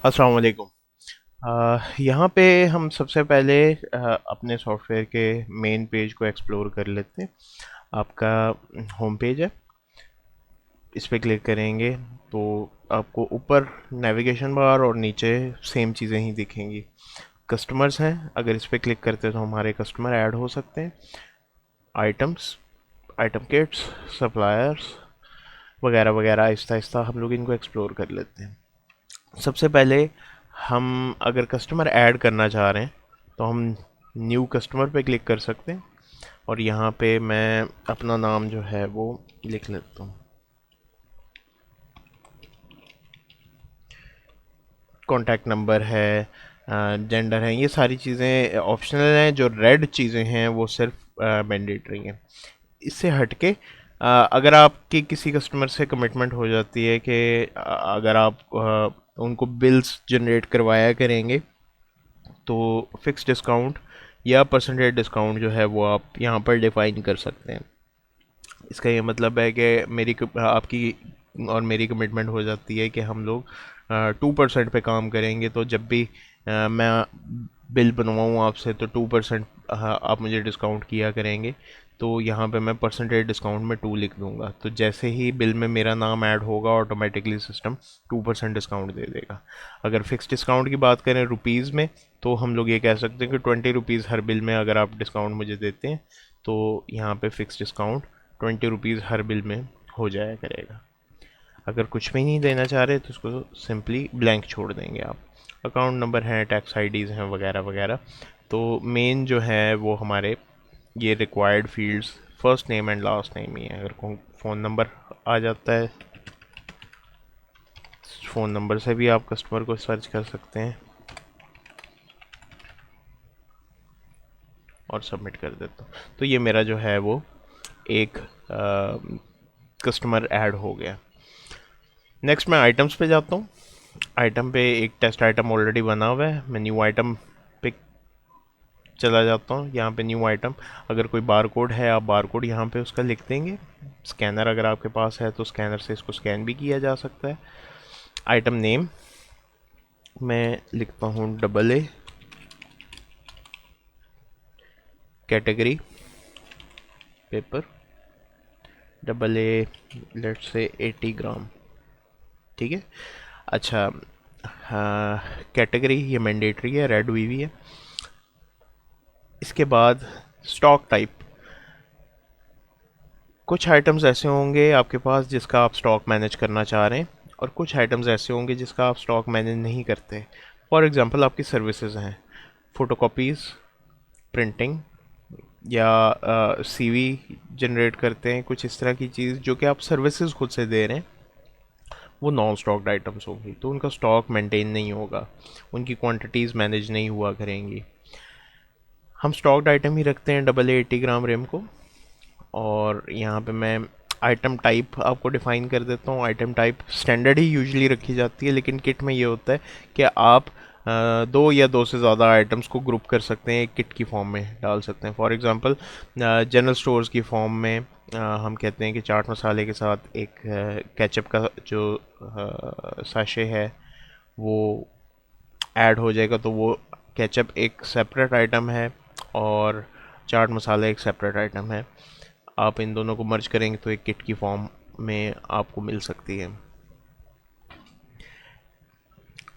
अस्सलाम वालेकुम। यहाँ पे हम सबसे पहले अपने सॉफ्टवेयर के मेन पेज को एक्सप्लोर कर लेते हैं। आपका होम पेज है, इस पे क्लिक करेंगे तो आपको ऊपर नेविगेशन बार और नीचे सेम चीज़ें ही दिखेंगी। कस्टमर्स हैं, अगर इस पे क्लिक करते हैं तो हमारे कस्टमर ऐड हो सकते हैं। आइटम्स, आइटम किट्स, सप्लायर्स वगैरह वगैरह, आहिस्ता आहिस्ता हम लोग इनको एक्सप्लोर कर लेते हैं। सबसे पहले हम अगर कस्टमर ऐड करना चाह रहे हैं तो हम न्यू कस्टमर पे क्लिक कर सकते हैं और यहाँ पे मैं अपना नाम जो है वो लिख लेता हूँ। कॉन्टैक्ट नंबर है, जेंडर है, ये सारी चीज़ें ऑप्शनल हैं। जो रेड चीज़ें हैं वो सिर्फ मैंडेटरी हैं। इससे हटके अगर आपकी किसी कस्टमर से कमिटमेंट हो जाती है कि अगर आप उनको बिल्स जनरेट करवाया करेंगे तो फिक्स डिस्काउंट या परसेंटेज डिस्काउंट जो है वो आप यहाँ पर डिफाइन कर सकते हैं। इसका ये मतलब है कि आपकी और मेरी कमिटमेंट हो जाती है कि हम लोग 2% पे काम करेंगे, तो जब भी मैं बिल बनवाऊँ आपसे तो 2% आप मुझे डिस्काउंट किया करेंगे। तो यहाँ पे मैं परसेंटेज डिस्काउंट में 2 लिख दूंगा, तो जैसे ही बिल में मेरा नाम ऐड होगा ऑटोमेटिकली सिस्टम 2% डिस्काउंट दे देगा। अगर फिक्स डिस्काउंट की बात करें रुपीज़ में, तो हम लोग ये कह सकते हैं कि 20 रुपीज़ हर बिल में अगर आप डिस्काउंट मुझे देते हैं तो यहाँ पे फिक्स डिस्काउंट 20 रुपीज़ हर बिल में हो जाया करेगा। अगर कुछ भी नहीं देना चाह रहे तो उसको सिंपली ब्लैंक छोड़ देंगे आप। अकाउंट नंबर हैं, टैक्स आईडीज़ हैं वगैरह वगैरह। तो मेन जो है वो हमारे ये required fields first name and last name ही है। अगर फ़ोन नंबर आ जाता है, फ़ोन नंबर से भी आप कस्टमर को सर्च कर सकते हैं और सबमिट कर देता हूँ। तो ये मेरा जो है वो एक कस्टमर ऐड हो गया। नेक्स्ट मैं आइटम्स पे जाता हूँ। आइटम पे एक टेस्ट आइटम ऑलरेडी बना हुआ है, मैं न्यू आइटम पे चला जाता हूँ। यहाँ पे न्यू आइटम, अगर कोई बार कोड है आप बार कोड यहाँ पे उसका लिख देंगे। स्कैनर अगर आपके पास है तो स्कैनर से इसको स्कैन भी किया जा सकता है। आइटम नेम मैं लिखता हूँ AA। कैटेगरी पेपर, AA लेट से 80 ग्राम, ठीक है। अच्छा, हाँ, कैटेगरी ये मैंडेटरी है, रेड हुई हुई है। इसके बाद स्टॉक टाइप, कुछ आइटम्स ऐसे होंगे आपके पास जिसका आप स्टॉक मैनेज करना चाह रहे हैं और कुछ आइटम्स ऐसे होंगे जिसका आप स्टॉक मैनेज नहीं करते। फॉर एग्जांपल आपकी सर्विसेज हैं, फ़ोटोकॉपीज़, प्रिंटिंग या सीवी जनरेट करते हैं, कुछ इस तरह की चीज़ जो कि आप सर्विसेज खुद से दे रहे हैं, वो नॉन स्टॉक्ड आइटम्स होंगी, तो उनका स्टॉक मेंटेन नहीं होगा, उनकी क्वांटिटीज़ मैनेज नहीं हुआ करेंगी। हम स्टॉक्ड आइटम ही रखते हैं AA 80 ग्राम रेम को। और यहाँ पे मैं आइटम टाइप आपको डिफ़ाइन कर देता हूँ। आइटम टाइप स्टैंडर्ड ही यूजुअली रखी जाती है, लेकिन किट में ये होता है कि आप दो या दो से ज़्यादा आइटम्स को ग्रुप कर सकते हैं, एक किट की फॉर्म में डाल सकते हैं। फॉर एग्जांपल जनरल स्टोर्स की फॉर्म में हम कहते हैं कि चाट मसाले के साथ एक केचप का जो साशे है वो ऐड हो जाएगा, तो वो केचप एक सेपरेट आइटम है और चाट मसाला एक सेपरेट आइटम है। आप इन दोनों को मर्ज करेंगे तो एक किट की फॉर्म में आपको मिल सकती है।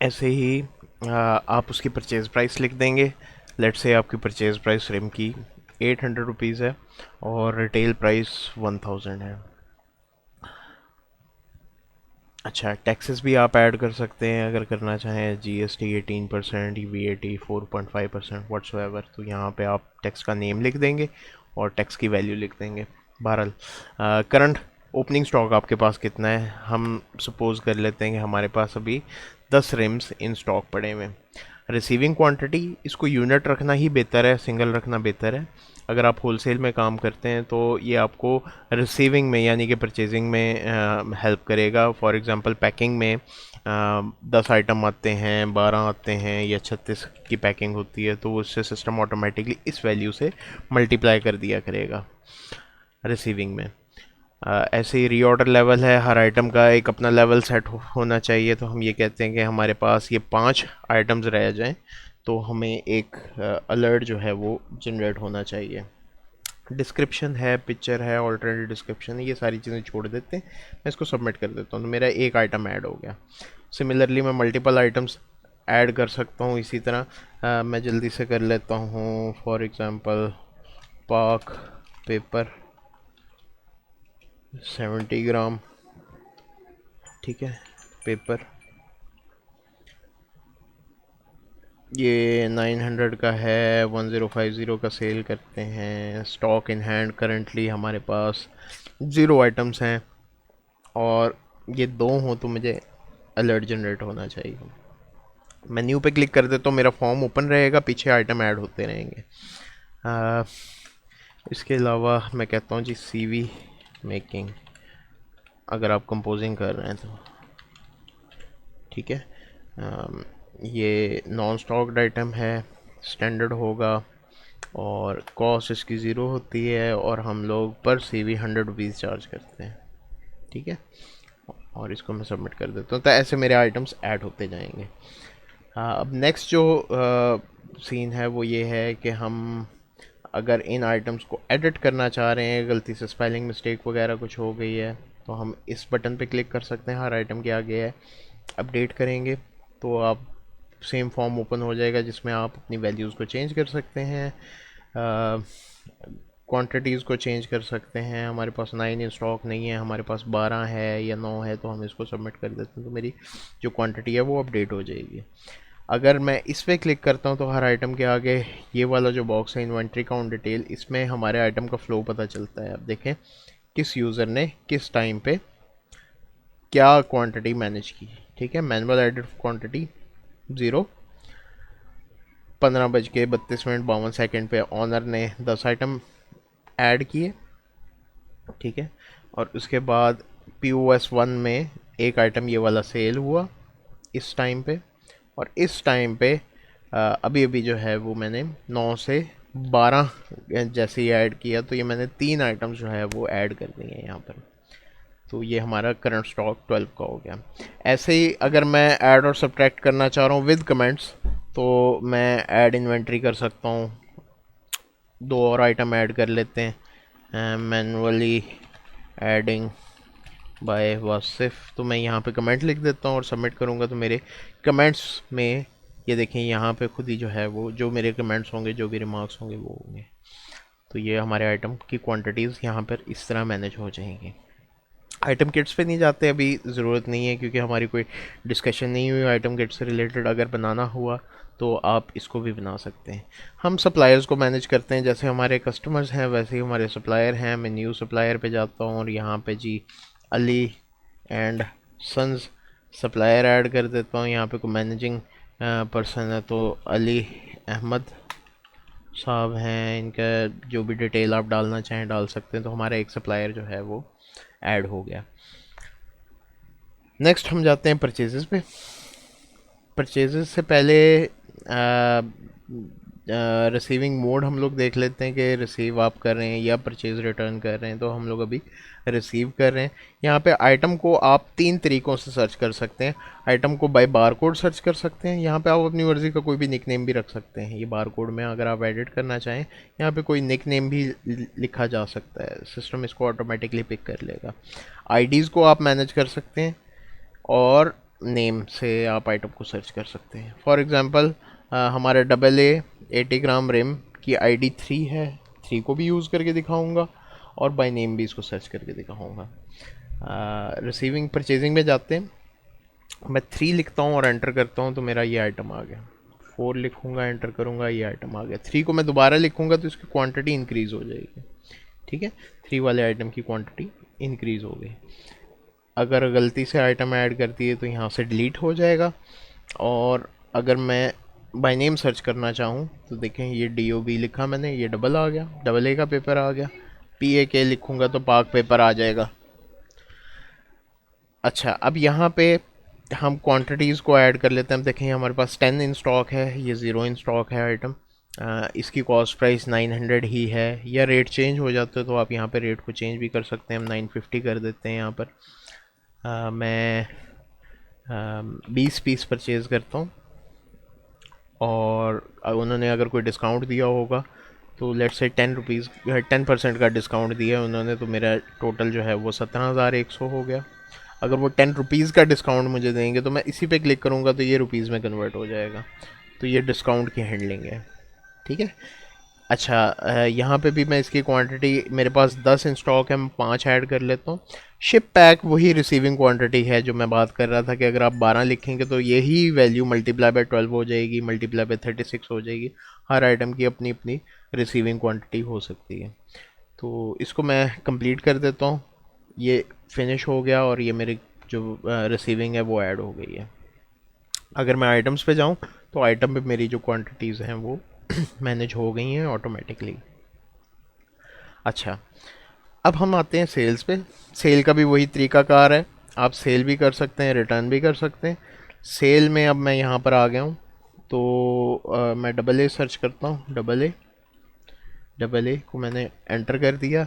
ऐसे ही आप उसकी परचेज़ प्राइस लिख देंगे। लेट से आपकी परचेज़ प्राइस रिम की 800 रुपीज़ है और रिटेल प्राइस 1000 है। अच्छा, टैक्सेस भी आप ऐड कर सकते हैं अगर करना चाहें, GST 18%, VAT 4.5%, व्हाट्सएवर। तो यहाँ पे आप टैक्स का नेम लिख देंगे और टैक्स की वैल्यू लिख देंगे। बहरहाल करंट ओपनिंग स्टॉक आपके पास कितना है, हम सपोज कर लेते हैं कि हमारे पास अभी 10 रिम्स इन स्टॉक पड़े हुए हैं। रिसीविंग क्वांटिटी, इसको यूनिट रखना ही बेहतर है, सिंगल रखना बेहतर है। अगर आप होलसेल में काम करते हैं तो ये आपको रिसीविंग में यानी कि परचेजिंग में हेल्प करेगा। फॉर एग्जांपल पैकिंग में 10 आइटम आते हैं, 12 आते हैं या 36 की पैकिंग होती है, तो उससे सिस्टम ऑटोमेटिकली इस वैल्यू से मल्टीप्लाई कर दिया करेगा रिसीविंग में। ऐसे ही रीऑर्डर लेवल है, हर आइटम का एक अपना लेवल सेट होना चाहिए। तो हम ये कहते हैं कि हमारे पास ये 5 आइटम्स रह जाएं तो हमें एक अलर्ट जो है वो जनरेट होना चाहिए। डिस्क्रिप्शन है, पिक्चर है, ऑल्टरनेटिव डिस्क्रिप्शन है, ये सारी चीज़ें छोड़ देते हैं। मैं इसको सबमिट कर देता हूँ तो मेरा एक आइटम ऐड हो गया। सिमिलरली मैं मल्टीपल आइटम्स ऐड कर सकता हूँ इसी तरह। मैं जल्दी से कर लेता हूँ, फॉर एग्ज़ाम्पल पाक पेपर 70 ग्राम, ठीक है। पेपर ये 900 का है, 1050 का सेल करते हैं। स्टॉक इन हैंड करेंटली हमारे पास 0 आइटम्स हैं और ये 2 हों तो मुझे अलर्ट जनरेट होना चाहिए। मैं न्यू पे क्लिक कर देता हूँ, मेरा फॉर्म ओपन रहेगा, पीछे आइटम ऐड होते रहेंगे। इसके अलावा मैं कहता हूँ जी सीवी मेकिंग, अगर आप कंपोजिंग कर रहे हैं तो ठीक है। ये नॉन स्टॉक्ड आइटम है, स्टैंडर्ड होगा और कॉस्ट इसकी ज़ीरो होती है और हम लोग पर सीवी 100 रुपीज़ चार्ज करते हैं, ठीक है। और इसको मैं सबमिट कर देता हूँ तो ऐसे मेरे आइटम्स ऐड होते जाएंगे। अब नेक्स्ट जो सीन है वो ये है कि हम अगर इन आइटम्स को एडिट करना चाह रहे हैं, गलती से स्पेलिंग मिस्टेक वगैरह कुछ हो गई है, तो हम इस बटन पे क्लिक कर सकते हैं। हर आइटम के आगे है, अपडेट करेंगे तो आप सेम फॉर्म ओपन हो जाएगा जिसमें आप अपनी वैल्यूज़ को चेंज कर सकते हैं, क्वांटिटीज़ को चेंज कर सकते हैं। हमारे पास 9 इन स्टॉक नहीं है, हमारे पास 12 है या 9 है, तो हम इसको सबमिट कर देते हैं तो मेरी जो क्वांटिटी है वो अपडेट हो जाएगी। अगर मैं इस पर क्लिक करता हूँ तो हर आइटम के आगे ये वाला जो बॉक्स है इन्वेंट्री काउंट डिटेल, इसमें हमारे आइटम का फ़्लो पता चलता है। अब देखें किस यूज़र ने किस टाइम पे क्या क्वांटिटी मैनेज की, ठीक है। मैनुअल एडिट क्वांटिटी 0, 15:32 पे ऑनर ने 10 आइटम ऐड किए, ठीक है। और उसके बाद POS 1 में एक आइटम ये वाला सेल हुआ इस टाइम पे, और इस टाइम पे अभी अभी जो है वो मैंने 9 से 12 जैसे ही ऐड किया तो ये मैंने 3 आइटम्स जो है वो ऐड कर दिए हैं यहाँ पर। तो ये हमारा करंट स्टॉक 12 का हो गया। ऐसे ही अगर मैं ऐड और सब्ट्रैक्ट करना चाह रहा हूँ विद कमेंट्स तो मैं ऐड इन्वेंट्री कर सकता हूँ। 2 और आइटम ऐड कर लेते हैं, मैनुअली एडिंग बाय वासिफ। तो मैं यहाँ पे कमेंट लिख देता हूँ और सबमिट करूँगा तो मेरे कमेंट्स में ये देखें यहाँ पे खुद ही जो है वो जो मेरे कमेंट्स होंगे, जो भी रिमार्क्स होंगे वो होंगे। तो ये हमारे आइटम की क्वांटिटीज़ यहाँ पर इस तरह मैनेज हो जाएंगी। आइटम किट्स पे नहीं जाते, अभी ज़रूरत नहीं है क्योंकि हमारी कोई डिस्कशन नहीं हुई आइटम किट से रिलेटेड। अगर बनाना हुआ तो आप इसको भी बना सकते हैं। हम सप्लायर्स को मैनेज करते हैं, जैसे हमारे कस्टमर्स हैं वैसे ही हमारे सप्लायर हैं। मैं न्यू सप्लायर पे जाता हूँ और यहाँ पे G Ali and sons supplier add कर देता हूँ। यहाँ पे कोई मैनेजिंग पर्सन है तो अली अहमद साहब हैं, इनका जो भी डिटेल आप डालना चाहें डाल सकते हैं। तो हमारा एक सप्लायर जो है वो ऐड हो गया। नेक्स्ट हम जाते हैं परचेजेस पे। परचेजेस से पहले रिसीविंग मोड हम लोग देख लेते हैं कि रिसीव आप कर रहे हैं या परचेज रिटर्न कर रहे हैं। तो हम लोग अभी रिसीव कर रहे हैं। यहाँ पे आइटम को आप 3 तरीक़ों से सर्च कर सकते हैं। आइटम को बाय बार कोड सर्च कर सकते हैं, यहाँ पे आप अपनी मर्ज़ी का कोई भी निक नेम भी रख सकते हैं। ये बार कोड में अगर आप एडिट करना चाहें यहाँ पे कोई निक नेम भी लिखा जा सकता है, सिस्टम इसको ऑटोमेटिकली पिक कर लेगा। आईडीज़ को आप मैनेज कर सकते हैं और नेम से आप आइटम को सर्च कर सकते हैं। फॉर एग्ज़ाम्पल हमारे AA 80 ग्राम रिम की ID 3 है, 3 को भी यूज़ करके दिखाऊंगा और बाय नेम भी इसको सर्च करके दिखाऊंगा। रिसीविंग परचेजिंग में जाते हैं, मैं 3 लिखता हूँ और एंटर करता हूँ तो मेरा ये आइटम आ गया। 4 लिखूँगा, एंटर करूँगा, ये आइटम आ गया। 3 को मैं दोबारा लिखूँगा तो इसकी क्वांटिटी इंक्रीज़ हो जाएगी, ठीक है। 3 वाले आइटम की क्वांटिटी इंक्रीज़ हो गई। अगर गलती से आइटम ऐड करती है तो यहाँ से डिलीट हो जाएगा। और अगर मैं बाय नेम सर्च करना चाहूँ तो देखें ये DOB लिखा मैंने, ये डबल आ गया, AA का पेपर आ गया। PAK लिखूँगा तो पाक पेपर आ जाएगा। अच्छा, अब यहाँ पे हम क्वांटिटीज़ को ऐड कर लेते हैं। देखें हमारे पास 10 इन स्टॉक है, ये 0 इन स्टॉक है आइटम। इसकी कॉस्ट प्राइस 900 ही है, या रेट चेंज हो जाता है तो आप यहाँ पे रेट को चेंज भी कर सकते हैं। हम 950 कर देते हैं यहाँ पर। मैं 20 पीस परचेज़ करता हूँ, और उन्होंने अगर कोई डिस्काउंट दिया होगा तो लेट्स से 10 रुपीज़ 10% का डिस्काउंट दिया है उन्होंने, तो मेरा टोटल जो है वो 17,100 हो गया। अगर वो 10 रुपीज़ का डिस्काउंट मुझे देंगे तो मैं इसी पे क्लिक करूँगा तो ये रुपीज़ में कन्वर्ट हो जाएगा। तो ये डिस्काउंट की हैंडलिंग है, ठीक है। अच्छा, यहाँ पे भी मैं इसकी क्वांटिटी, मेरे पास 10 इन स्टॉक है, मैं 5 ऐड कर लेता हूँ। शिप पैक वही रिसीविंग क्वांटिटी है जो मैं बात कर रहा था कि अगर आप 12 लिखेंगे तो यही वैल्यू मल्टीप्लाई बाय 12 हो जाएगी, मल्टीप्लाई बाय 36 हो जाएगी। हर आइटम की अपनी अपनी रिसीविंग क्वांटिटी हो सकती है। तो इसको मैं कंप्लीट कर देता हूँ। ये फिनिश हो गया और ये मेरी जो रिसीविंग है वो ऐड हो गई है। अगर मैं आइटम्स पे जाऊँ तो आइटम पे मेरी जो क्वांटिटीज़ हैं वो मैनेज हो गई हैं ऑटोमेटिकली। अच्छा, अब हम आते हैं सेल्स पे। सेल का भी वही तरीकाकार है, आप सेल भी कर सकते हैं, रिटर्न भी कर सकते हैं। सेल में अब मैं यहाँ पर आ गया हूँ, तो मैं डबल ए सर्च करता हूँ। डबल ए को मैंने एंटर कर दिया।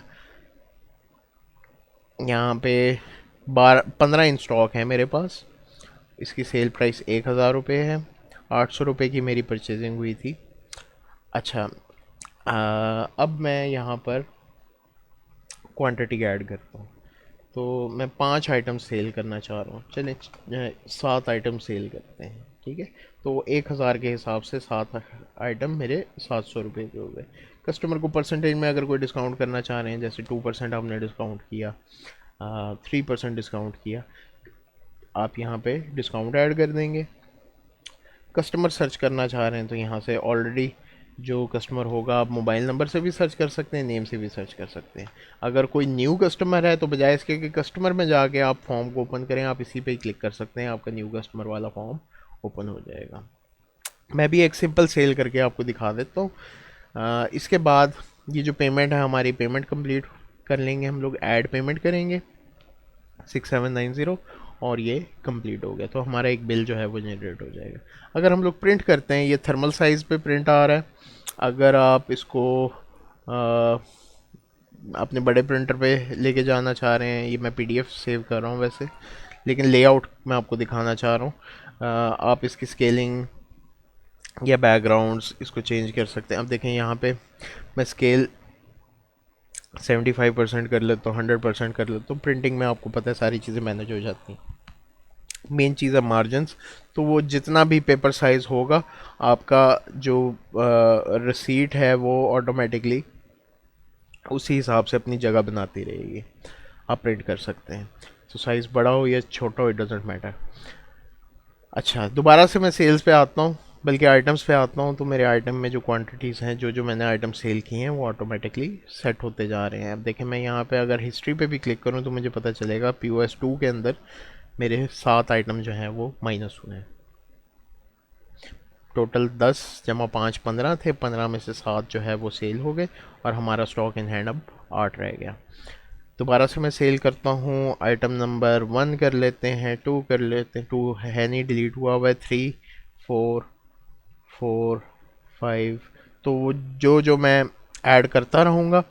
यहाँ पे 15 इन स्टॉक है मेरे पास। इसकी सेल प्राइस 1,000 रुपये है। 800 रुपये की मेरी परचेजिंग हुई थी। अच्छा, अब मैं यहाँ पर क्वांटिटी ऐड करता हूँ। तो मैं 5 आइटम सेल करना चाह रहा हूँ, चलें 7 आइटम सेल करते हैं, ठीक है। तो 1,000 के हिसाब से 7 आइटम मेरे 700 रुपये के हो गए। कस्टमर को परसेंटेज में अगर कोई डिस्काउंट करना चाह रहे हैं, जैसे 2% आपने डिस्काउंट किया, 3% डिस्काउंट किया, आप यहाँ पे डिस्काउंट ऐड कर देंगे। कस्टमर सर्च करना चाह रहे हैं तो यहाँ से ऑलरेडी जो कस्टमर होगा, आप मोबाइल नंबर से भी सर्च कर सकते हैं, नेम से भी सर्च कर सकते हैं। अगर कोई न्यू कस्टमर है तो बजाय इसके कि कस्टमर में जाके आप फॉर्म को ओपन करें, आप इसी पे ही क्लिक कर सकते हैं, आपका न्यू कस्टमर वाला फॉर्म ओपन हो जाएगा। मैं भी एक सिंपल सेल करके आपको दिखा देता हूँ। इसके बाद ये जो पेमेंट है, हमारी पेमेंट कंप्लीट कर लेंगे हम लोग, ऐड पेमेंट करेंगे 6790, और ये कंप्लीट हो गया। तो हमारा एक बिल जो है वो जनरेट हो जाएगा। अगर हम लोग प्रिंट करते हैं, ये थर्मल साइज़ पे प्रिंट आ रहा है। अगर आप इसको अपने बड़े प्रिंटर पे लेके जाना चाह रहे हैं, ये मैं पीडीएफ सेव कर रहा हूँ वैसे, लेकिन लेआउट मैं आपको दिखाना चाह रहा हूँ। आप इसकी स्केलिंग या बैकग्राउंड्स इसको चेंज कर सकते हैं। अब देखें यहाँ पे मैं स्केल 75% कर लेता हूँ, 100% कर लेता हूँ। प्रिंटिंग में आपको पता है सारी चीज़ें मैनेज हो जाती हैं। मेन चीज़ है मार्जिनस, तो वो जितना भी पेपर साइज़ होगा, आपका जो रिसीट है वो ऑटोमेटिकली उसी हिसाब से अपनी जगह बनाती रहेगी। आप प्रिंट कर सकते हैं, तो साइज़ बड़ा हो या छोटा हो, इट डजेंट मैटर। अच्छा, दोबारा से मैं सेल्स पे आता हूँ, बल्कि आइटम्स पे आता हूँ। तो मेरे आइटम में जो क्वांटिटीज़ हैं, जो जो मैंने आइटम सेल किए हैं, वो ऑटोमेटिकली सेट होते जा रहे हैं। अब देखें, मैं यहाँ पे अगर हिस्ट्री पे भी क्लिक करूँ तो मुझे पता चलेगा POS2 के अंदर मेरे 7 आइटम जो हैं वो माइनस हुए हैं। टोटल 10 जमा 5 15 थे, 15 में से 7 जो है वो सेल हो गए, और हमारा स्टॉक इन हैंड अब 8 रह गया। दोबारा से मैं सेल करता हूँ। आइटम नंबर 1 कर लेते हैं, 2 कर लेते हैं, 2 है नहीं, डिलीट हुआ हुआ है, 3 4 4 5। तो वो जो जो मैं ऐड करता रहूँगा,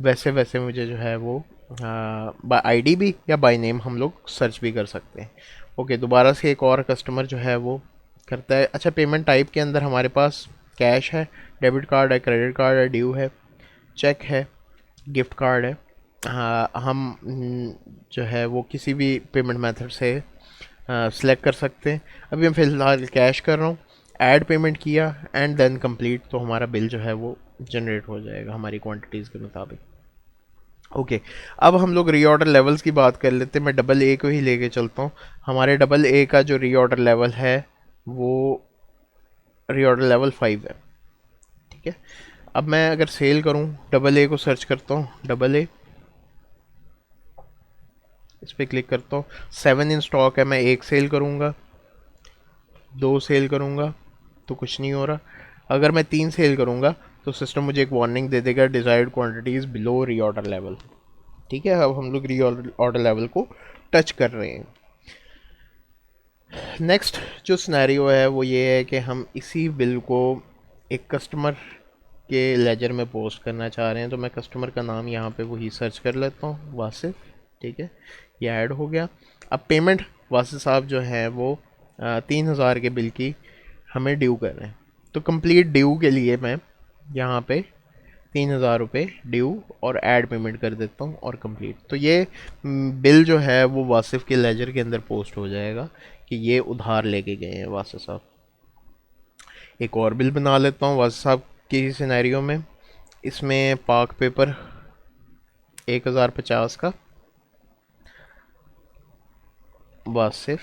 वैसे वैसे मुझे जो है वो बाय आईडी भी या बाय नेम हम लोग सर्च भी कर सकते हैं। ओके, दोबारा से एक और कस्टमर जो है वो करता है। अच्छा, पेमेंट टाइप के अंदर हमारे पास कैश है, डेबिट कार्ड है, क्रेडिट कार्ड है, ड्यू है, चेक है, गिफ्ट कार्ड है। हाँ, हम जो है वो किसी भी पेमेंट मेथड से सिलेक्ट कर सकते हैं। अभी मैं फ़िलहाल कैश कर रहा हूँ। ऐड पेमेंट किया एंड देन कंप्लीट, तो हमारा बिल जो है वो जनरेट हो जाएगा हमारी क्वांटिटीज़ के मुताबिक। ओके, अब हम लोग रीऑर्डर लेवल्स की बात कर लेते हैं। मैं डबल ए को ही लेके चलता हूँ। हमारे डबल ए का जो रीऑर्डर लेवल है वो रीऑर्डर लेवल 5 है, ठीक है। अब मैं अगर सेल करूँ, डबल ए को सर्च करता हूँ, डबल ए इस पर क्लिक करता हूँ। 7 इन स्टॉक है, मैं 1 सेल करूँगा, 2 सेल करूँगा तो कुछ नहीं हो रहा। अगर मैं 3 सेल करूँगा तो सिस्टम मुझे एक वार्निंग दे देगा, desired quantities below reorder level, ठीक है। अब हम लोग रीऑर्डर लेवल को टच कर रहे हैं। नेक्स्ट जो सिनेरियो है वो ये है कि हम इसी बिल को एक कस्टमर के लेजर में पोस्ट करना चाह रहे हैं, तो मैं कस्टमर का नाम यहाँ पे वही सर्च कर लेता हूँ, वासिफ। ठीक है, ये ऐड हो गया। अब पेमेंट वासिफ साहब जो है वो 3,000 के बिल की हमें ड्यू कर रहे हैं। तो कंप्लीट ड्यू के लिए मैं यहाँ पे 3,000 रुपये ड्यू और ऐड पेमेंट कर देता हूँ और कंप्लीट। तो ये बिल जो है वो वासिफ के लेजर के अंदर पोस्ट हो जाएगा कि ये उधार लेके गए हैं वासिफ साहब। एक और बिल बना लेता हूँ वासिफ साहब की सिनेरियो में। इसमें पाक पेपर 1,050 का, वासिफ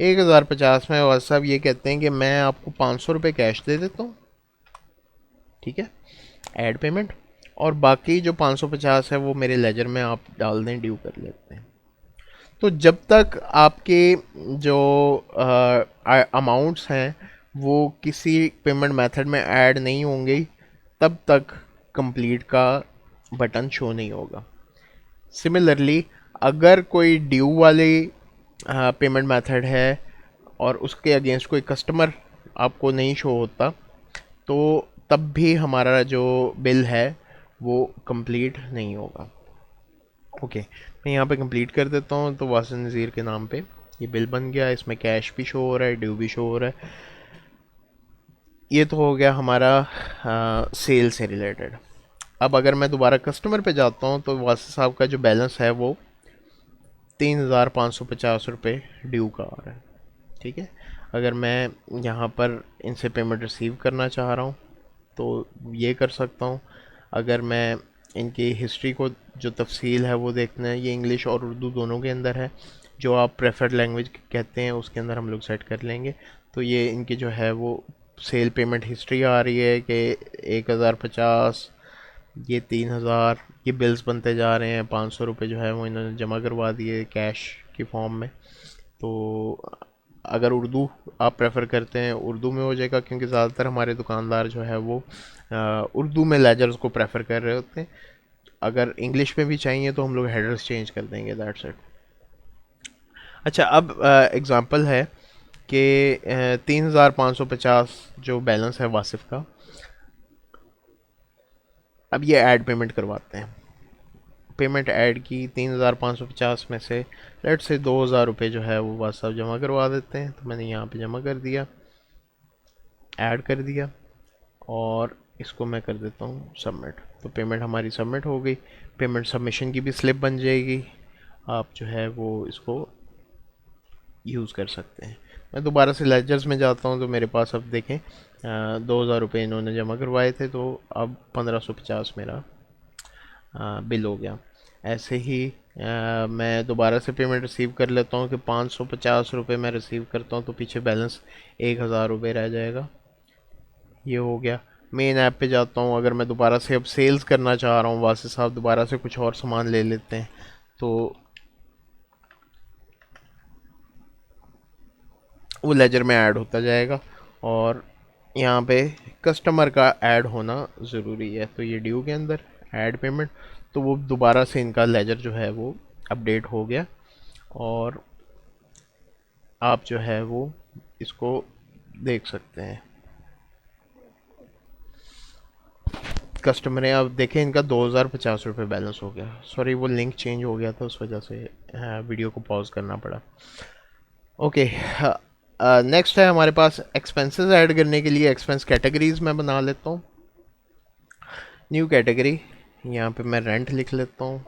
1,050 में वासिफ साहब ये कहते हैं कि मैं आपको 500 रुपये कैश दे देता हूँ। ठीक है, ऐड पेमेंट, और बाकी जो 550 है वो मेरे लेजर में आप डाल दें, ड्यू कर लेते हैं। तो जब तक आपके जो अमाउंट्स हैं वो किसी पेमेंट मेथड में ऐड नहीं होंगे, तब तक कंप्लीट का बटन शो नहीं होगा। सिमिलरली अगर कोई ड्यू वाली पेमेंट मेथड है और उसके अगेंस्ट कोई कस्टमर आपको नहीं शो होता, तो तब भी हमारा जो बिल है वो कंप्लीट नहीं होगा। ओके, मैं यहाँ पे कंप्लीट कर देता हूँ। तो वासिफ नज़ीर के नाम पे ये बिल बन गया, इसमें कैश भी शो हो रहा है, ड्यू भी शो हो रहा है। ये तो हो गया हमारा सेल से रिलेटेड। अब अगर मैं दोबारा कस्टमर पे जाता हूँ तो वासिफ साहब का जो बैलेंस है वो 3,550 रुपये ड्यू का आ रहा है। ठीक है, अगर मैं यहाँ पर इनसे पेमेंट रिसीव करना चाह रहा हूँ तो ये कर सकता हूँ। अगर मैं इनकी हिस्ट्री को जो तफसील है वो देखना है, ये इंग्लिश और उर्दू दोनों के अंदर है, जो आप प्रेफर्ड लैंग्वेज कहते हैं उसके अंदर हम लोग सेट कर लेंगे। तो ये इनकी जो है वो सेल पेमेंट हिस्ट्री आ रही है कि 1,050, ये 3,000, ये बिल्स बनते जा रहे हैं। 500 रुपये जो है वो इन्होंने जमा करवा दिए कैश की फॉर्म में। तो अगर उर्दू आप प्रेफर करते हैं उर्दू में हो जाएगा, क्योंकि ज़्यादातर हमारे दुकानदार जो है वो उर्दू में लेजर्स को प्रेफर कर रहे होते हैं। अगर इंग्लिश में भी चाहिए तो हम लोग हेडर्स चेंज कर देंगे, दैट्स इट। अच्छा, अब एग्ज़ाम्पल है कि 3,550 जो बैलेंस है वासिफ का, अब ये ऐड पेमेंट करवाते हैं। पेमेंट ऐड की 3,550 में से लेट से 2,000 रुपये जो है वो वासिफ साहब जमा करवा देते हैं। तो मैंने यहाँ पे जमा कर दिया, ऐड कर दिया, और इसको मैं कर देता हूँ सबमिट। तो पेमेंट हमारी सबमिट हो गई। पेमेंट सबमिशन की भी स्लिप बन जाएगी, आप जो है वो इसको यूज़ कर सकते हैं। मैं दोबारा से लेजर्स में जाता हूँ तो मेरे पास अब देखें 2,000 रुपये इन्होंने जमा करवाए थे, तो अब 1,550 मेरा बिल हो गया। ऐसे ही मैं दोबारा से पेमेंट रिसीव कर लेता हूँ कि 550 रुपये मैं रिसीव करता हूँ, तो पीछे बैलेंस 1,000 रुपये रह जाएगा। ये हो गया। मेन ऐप पे जाता हूँ, अगर मैं दोबारा से अब सेल्स करना चाह रहा हूँ, वासिफ साहब दोबारा से कुछ और सामान ले लेते हैं, तो वो लेजर में ऐड होता जाएगा। और यहाँ पे कस्टमर का ऐड होना ज़रूरी है। तो ये ड्यू के अंदर ऐड पेमेंट, तो वो दोबारा से इनका लेजर जो है वो अपडेट हो गया, और आप जो है वो इसको देख सकते हैं। कस्टमर है, अब देखें इनका 2,050 रुपये बैलेंस हो गया। सॉरी, वो लिंक चेंज हो गया था, उस वजह से वीडियो को पॉज करना पड़ा। ओके, नेक्स्ट है हमारे पास एक्सपेंसेस ऐड करने के लिए एक्सपेंस कैटेगरीज मैं बना लेता हूँ। न्यू कैटेगरी, यहाँ पे मैं रेंट लिख लेता हूँ।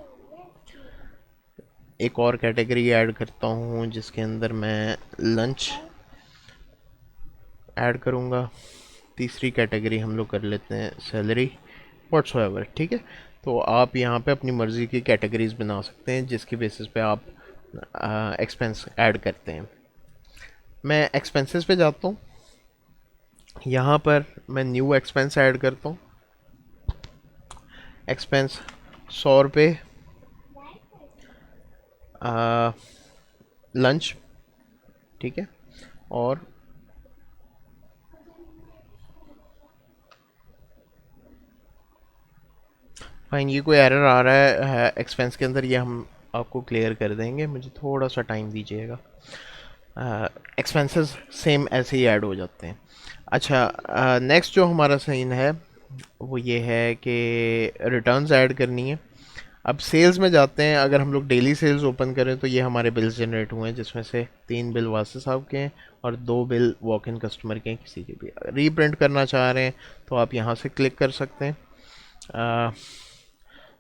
एक और कैटेगरी ऐड करता हूँ जिसके अंदर मैं लंच ऐड करूँगा। तीसरी कैटेगरी हम लोग कर लेते हैं सैलरी व्हाट्सएवर। ठीक है, तो आप यहाँ पे अपनी मर्ज़ी की कैटेगरीज बना सकते हैं जिसकी बेसिस पे आप एक्सपेंस ऐड करते हैं। मैं एक्सपेंसेस पे जाता हूँ, यहाँ पर मैं न्यू एक्सपेंस ऐड करता हूँ। एक्सपेंस 100 रुपये लंच। ठीक है, और फाइन, ये कोई एरर आ रहा है एक्सपेंस के अंदर, ये हम आपको क्लियर कर देंगे, मुझे थोड़ा सा टाइम दीजिएगा। एक्सपेंसेस सेम ऐसे ही ऐड हो जाते हैं। अच्छा, नेक्स्ट जो हमारा सीन है वो ये है कि रिटर्न्स ऐड करनी है। अब सेल्स में जाते हैं। अगर हम लोग डेली सेल्स ओपन करें तो ये हमारे बिल्स जनरेट हुए हैं, जिसमें से 3 बिल वासे साहब के हैं और 2 बिल वॉक इन कस्टमर के हैं। किसी के भी रीप्रिंट करना चाह रहे हैं तो आप यहाँ से क्लिक कर सकते हैं।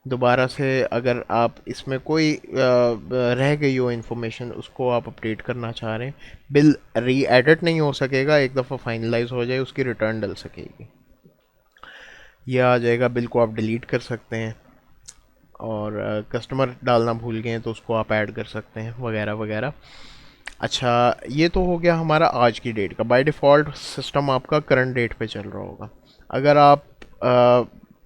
दोबारा से अगर आप इसमें कोई रह गई हो इन्फॉर्मेशन, उसको आप अपडेट करना चाह रहे हैं, बिल री एडिट नहीं हो सकेगा, एक दफ़ा फाइनलाइज हो जाए उसकी रिटर्न डल सकेगी। ये आ जाएगा, बिल को आप डिलीट कर सकते हैं, और कस्टमर डालना भूल गए हैं तो उसको आप ऐड कर सकते हैं, वगैरह वगैरह। अच्छा, ये तो हो गया हमारा आज की डेट का। बाय डिफ़ॉल्ट सिस्टम आपका करंट डेट पे चल रहा होगा। अगर आप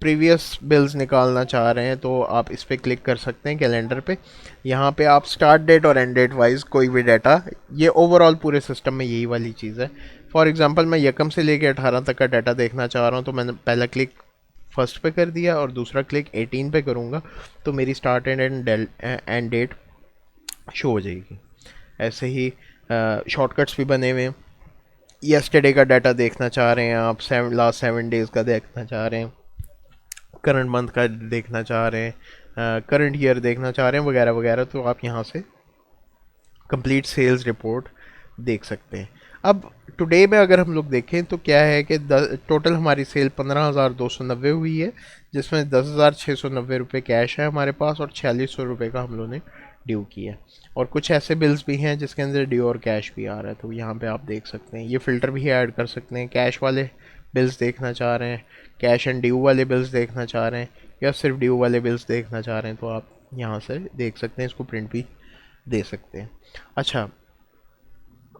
प्रीवियस बिल्स निकालना चाह रहे हैं तो आप इस पर क्लिक कर सकते हैं कैलेंडर पे। यहाँ पे आप स्टार्ट डेट और एंड डेट वाइज कोई भी डाटा, ये ओवरऑल पूरे सिस्टम में यही वाली चीज़ है। फॉर एग्जांपल मैं यकम से लेके 18 तक का डाटा देखना चाह रहा हूँ, तो मैंने पहला क्लिक फर्स्ट पे कर दिया और दूसरा क्लिक 18 पे करूँगा तो मेरी स्टार्ट एंड डेट शो हो जाएगी। ऐसे ही शॉर्टकट्स भी बने हुए हैं। यस्टरडे का डाटा देखना चाह रहे हैं आप, लास्ट 7 डेज़ का देखना चाह रहे हैं, करंट मंथ का देखना चाह रहे हैं, करंट ईयर देखना चाह रहे हैं, वगैरह वगैरह, तो आप यहाँ से कंप्लीट सेल्स रिपोर्ट देख सकते हैं। अब टुडे में अगर हम लोग देखें तो क्या है कि टोटल हमारी सेल 15,290 हुई है, जिसमें 10,690 रुपये कैश है हमारे पास और 4600 रुपये का हम लोगों ने ड्यू किया। और कुछ ऐसे बिल्स भी हैं जिसके अंदर ड्यू और कैश भी आ रहा है, तो यहाँ पे आप देख सकते हैं। ये फ़िल्टर भी ऐड कर सकते हैं। कैश वाले बिल्स देखना चाह रहे हैं, कैश एंड ड्यू वाले बिल्स देखना चाह रहे हैं, या सिर्फ ड्यू वाले बिल्स देखना चाह रहे हैं, तो आप यहाँ से देख सकते हैं। इसको प्रिंट भी दे सकते हैं। अच्छा,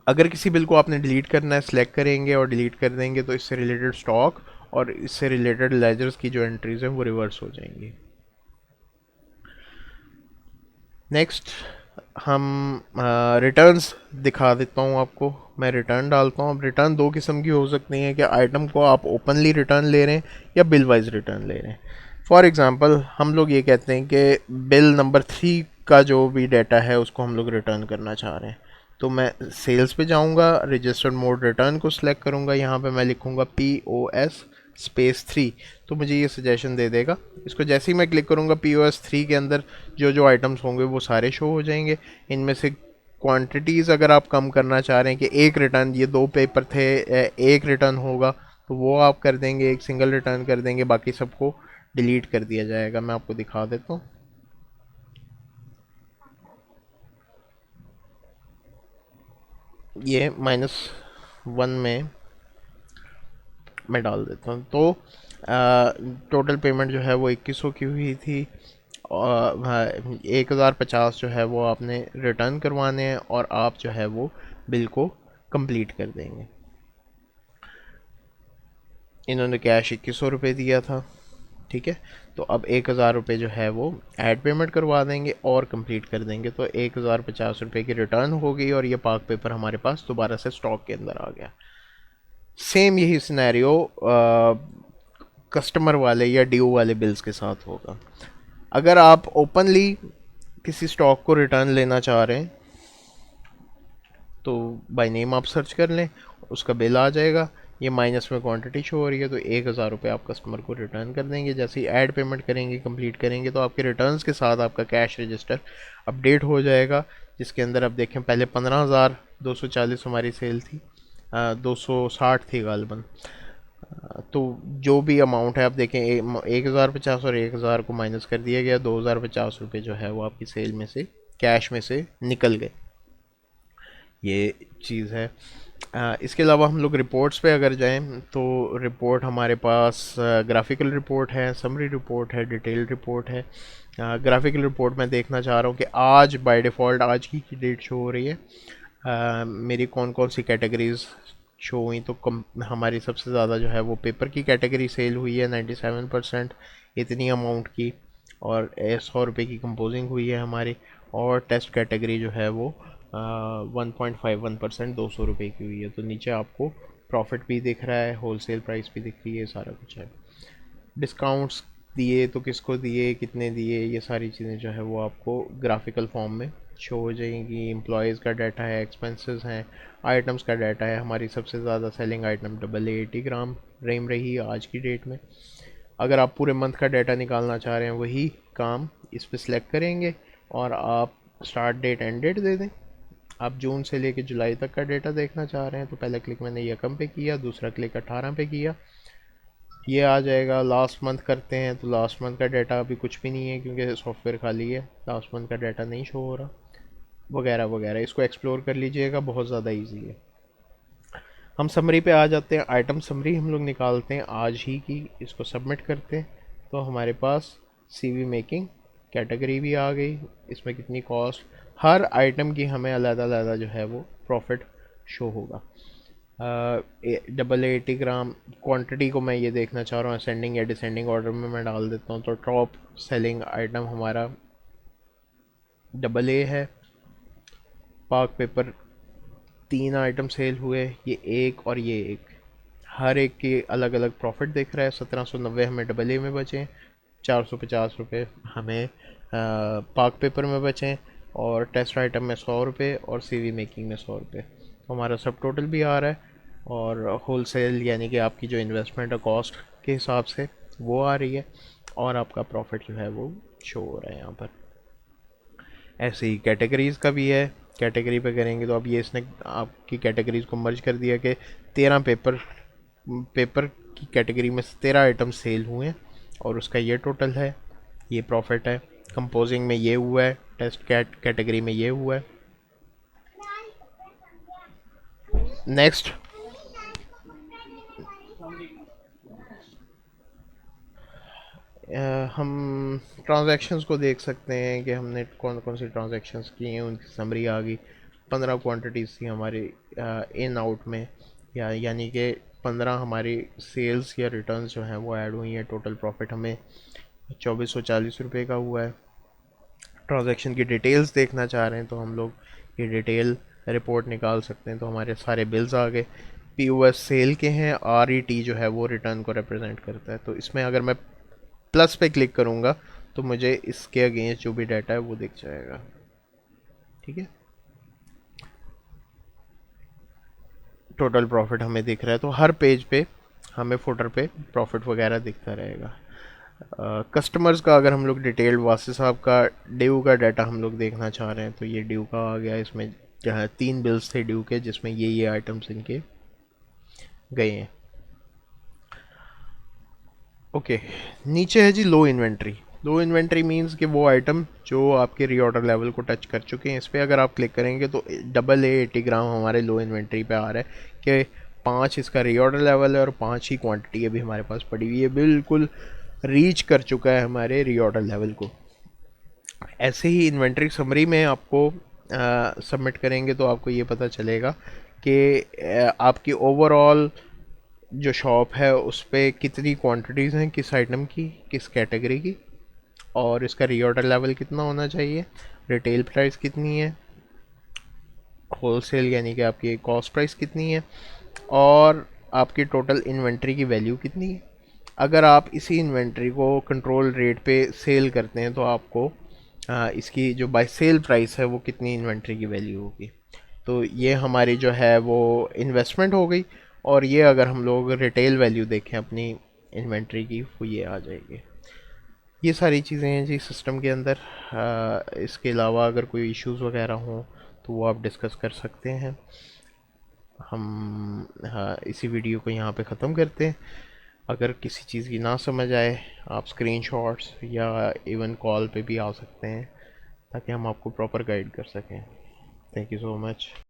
अगर किसी बिल को आपने डिलीट करना है, सिलेक्ट करेंगे और डिलीट कर देंगे तो इससे रिलेटेड स्टॉक और इससे रिलेटेड लेजर्स की जो एंट्रीज हैं वो रिवर्स हो जाएंगी। नेक्स्ट हम रिटर्न्स दिखा देता हूँ आपको। मैं रिटर्न डालता हूँ। अब रिटर्न दो किस्म की हो सकती हैं कि आइटम को आप ओपनली रिटर्न ले रहे हैं या बिल वाइज रिटर्न ले रहे हैं। फॉर एग्ज़ाम्पल हम लोग ये कहते हैं कि बिल नंबर 3 का जो भी डाटा है उसको हम लोग रिटर्न करना चाह रहे हैं, तो मैं सेल्स पे जाऊंगा, रजिस्टर्ड मोड रिटर्न को सिलेक्ट करूंगा, यहाँ पे मैं लिखूंगा POS-3, तो मुझे ये सजेशन दे देगा। इसको जैसे ही मैं क्लिक करूंगा POS-3 के अंदर जो जो आइटम्स होंगे वो सारे शो हो जाएंगे। इनमें से क्वांटिटीज़ अगर आप कम करना चाह रहे हैं कि एक रिटर्न, ये 2 पेपर थे, एक रिटर्न होगा, तो वो आप कर देंगे, एक सिंगल रिटर्न कर देंगे, बाकी सबको डिलीट कर दिया जाएगा। मैं आपको दिखा देता हूँ। ये -1 में मैं डाल देता हूँ, तो टोटल पेमेंट जो है वो 2100 की हुई थी, और 1050 जो है वो आपने रिटर्न करवाने हैं और आप जो है वो बिल को कंप्लीट कर देंगे। इन्होंने कैश 2100 रुपये दिया था, ठीक है, तो अब 1000 रुपये जो है वो ऐड पेमेंट करवा देंगे और कंप्लीट कर देंगे, तो 1050 रुपये की रिटर्न होगी और ये पाक पेपर हमारे पास दोबारा से स्टॉक के अंदर आ गया। सेम यही सिनेरियो कस्टमर वाले या ड्यू वाले बिल्स के साथ होगा। अगर आप ओपनली किसी स्टॉक को रिटर्न लेना चाह रहे हैं तो बाय नेम आप सर्च कर लें, उसका बिल आ जाएगा। ये माइनस में क्वांटिटी शो हो रही है, तो 1000 रुपये आप कस्टमर को रिटर्न कर देंगे। जैसे ही ऐड पेमेंट करेंगे, कंप्लीट करेंगे, तो आपके रिटर्न्स के साथ आपका कैश रजिस्टर अपडेट हो जाएगा, जिसके अंदर आप देखें पहले 15,240 हमारी सेल थी, 260 थी गालबन। तो जो भी अमाउंट है आप देखें, 1050 और 1000 को माइनस कर दिया गया, 2050 रुपये जो है वो आपकी सेल में से, कैश में से निकल गए। ये चीज़ है। इसके अलावा हम लोग रिपोर्ट्स पे अगर जाएं तो रिपोर्ट हमारे पास ग्राफिकल रिपोर्ट है, समरी रिपोर्ट है, डिटेल्ड रिपोर्ट है। ग्राफिकल रिपोर्ट मैं देखना चाह रहा हूँ कि आज बाय डिफ़ॉल्ट आज की डेट शो हो रही है, मेरी कौन कौन सी कैटेगरीज शो हुई। तो हमारी सबसे ज़्यादा जो है वो पेपर की कैटेगरी सेल हुई है 97%, इतनी अमाउंट की, और 100 रुपये की कंपोजिंग हुई है हमारी, और टेस्ट कैटेगरी जो है वो 1.51%, 200 रुपये की हुई है। तो नीचे आपको प्रॉफिट भी दिख रहा है, होलसेल प्राइस भी दिख रही है, सारा कुछ है। डिस्काउंट्स दिए तो किसको दिए, कितने दिए, ये सारी चीज़ें जो है वो आपको ग्राफिकल फॉर्म में शो हो जाएंगी। एम्प्लॉयज़ का डाटा है, एक्सपेंसेस हैं, आइटम्स का डाटा है। हमारी सबसे ज़्यादा सेलिंग आइटम डबल 80 ग्राम रैम रही है आज की डेट में। अगर आप पूरे मंथ का डाटा निकालना चाह रहे हैं वही काम इस पर सिलेक्ट करेंगे और आप स्टार्ट डेट एंड डेट दे दें। आप जून से लेकर जुलाई तक का डेटा देखना चाह रहे हैं तो पहला क्लिक मैंने यकम पे किया, दूसरा क्लिक 18 पे किया, ये आ जाएगा। लास्ट मंथ करते हैं तो लास्ट मंथ का डाटा अभी कुछ भी नहीं है क्योंकि सॉफ्टवेयर खाली है, लास्ट मंथ का डाटा नहीं शो हो रहा, वगैरह वगैरह। इसको एक्सप्लोर कर लीजिएगा, बहुत ज़्यादा इजी है। हम समरी पे आ जाते हैं। आइटम समरी हम लोग निकालते हैं आज ही की, इसको सबमिट करते हैं तो हमारे पास सीवी मेकिंग कैटेगरी भी आ गई। इसमें कितनी कॉस्ट, हर आइटम की हमें अलग-अलग जो है वो प्रॉफिट शो होगा। डबल 80 ग्राम क्वांटिटी को मैं ये देखना चाह रहा हूँ असेंडिंग या डिसेंडिंग ऑर्डर में मैं डाल देता हूँ। तो टॉप सेलिंग आइटम हमारा डबल ए है। पाक पेपर 3 आइटम सेल हुए, ये एक और ये एक, हर एक के अलग अलग प्रॉफिट दिख रहा है। 1790 हमें डबल ए में बचे, 450 रुपये हमें पाक पेपर में बचे, और टेस्ट आइटम में 100 रुपये और सीवी मेकिंग में 100 रुपये। तो हमारा सब टोटल भी आ रहा है और होल सेल यानी कि आपकी जो इन्वेस्टमेंट है कॉस्ट के हिसाब से वो आ रही है और आपका प्रॉफिट जो है वो शो हो रहा है यहाँ पर। ऐसे ही कैटेगरीज़ का भी है। कैटेगरी पे करेंगे तो अब ये इसने आपकी कैटेगरीज़ को मर्ज कर दिया कि 13 पेपर की कैटेगरी में 13 आइटम सेल हुए हैं और उसका ये टोटल है, ये प्रॉफिट है। कंपोजिंग में ये हुआ है, टेस्ट कैटेगरी में ये हुआ है। नेक्स्ट हम ट्रांजैक्शंस को देख सकते हैं कि हमने कौन कौन सी ट्रांजैक्शंस की हैं, उनकी समरी आ गई। 15 क्वांटिटीज़ थी हमारी इन आउट में, यानी कि 15 हमारी सेल्स या रिटर्न्स जो हैं वो ऐड हुई हैं। टोटल प्रॉफिट हमें 2440 रुपये का हुआ है। ट्रांजैक्शन की डिटेल्स देखना चाह रहे हैं तो हम लोग ये डिटेल रिपोर्ट निकाल सकते हैं। तो हमारे सारे बिल्स आ गए। POS सेल के हैं, RET जो है वो रिटर्न को रिप्रेजेंट करता है। तो इसमें अगर मैं प्लस पे क्लिक करूँगा तो मुझे इसके अगेंस्ट जो भी डाटा है वो दिख जाएगा। ठीक है, टोटल प्रॉफिट हमें दिख रहा है। तो हर पेज पे हमें फुटर पे प्रॉफिट वगैरह दिखता रहेगा। कस्टमर्स का अगर हम लोग डिटेल्ड वासे साहब का ड्यू का डाटा हम लोग देखना चाह रहे हैं तो ये ड्यू का आ गया। इसमें जहाँ 3 बिल्स थे ड्यू के जिसमें ये आइटम्स इनके गए हैं। ओके, नीचे है जी लो इन्वेंट्री। लो इन्वेंट्री मींस कि वो आइटम जो आपके रीऑर्डर लेवल को टच कर चुके हैं। इस पर अगर आप क्लिक करेंगे तो डबल ए 80 ग्राम हमारे लो इन्वेंट्री पे आ रहा है कि 5 इसका रीऑर्डर लेवल है और 5 ही क्वांटिटी अभी हमारे पास पड़ी हुई है। बिल्कुल रीच कर चुका है हमारे रीऑर्डर लेवल को। ऐसे ही इन्वेंट्री समरी में आपको सबमिट करेंगे तो आपको ये पता चलेगा कि आपकी ओवरऑल जो शॉप है उस पर कितनी क्वांटिटीज़ हैं, किस आइटम की, किस कैटेगरी की, और इसका रीऑर्डर लेवल कितना होना चाहिए, रिटेल प्राइस कितनी है, होलसेल यानी कि आपकी कॉस्ट प्राइस कितनी है, और आपकी टोटल इन्वेंट्री की वैल्यू कितनी है। अगर आप इसी इन्वेंट्री को कंट्रोल रेट पे सेल करते हैं तो आपको इसकी जो बाय सेल प्राइस है वो कितनी इन्वेंट्री की वैल्यू होगी। तो ये हमारी जो है वो इन्वेस्टमेंट हो गई। और ये अगर हम लोग रिटेल वैल्यू देखें अपनी इन्वेंट्री की वो ये आ जाएगी। ये सारी चीज़ें हैं जी सिस्टम के अंदर। इसके अलावा अगर कोई इश्यूज़ वगैरह हों तो वो आप डिस्कस कर सकते हैं। हम इसी वीडियो को यहाँ पे ख़त्म करते हैं। अगर किसी चीज़ की ना समझ आए आप स्क्रीनशॉट्स या इवन कॉल पे भी आ सकते हैं ताकि हम आपको प्रॉपर गाइड कर सकें। Thank you so much.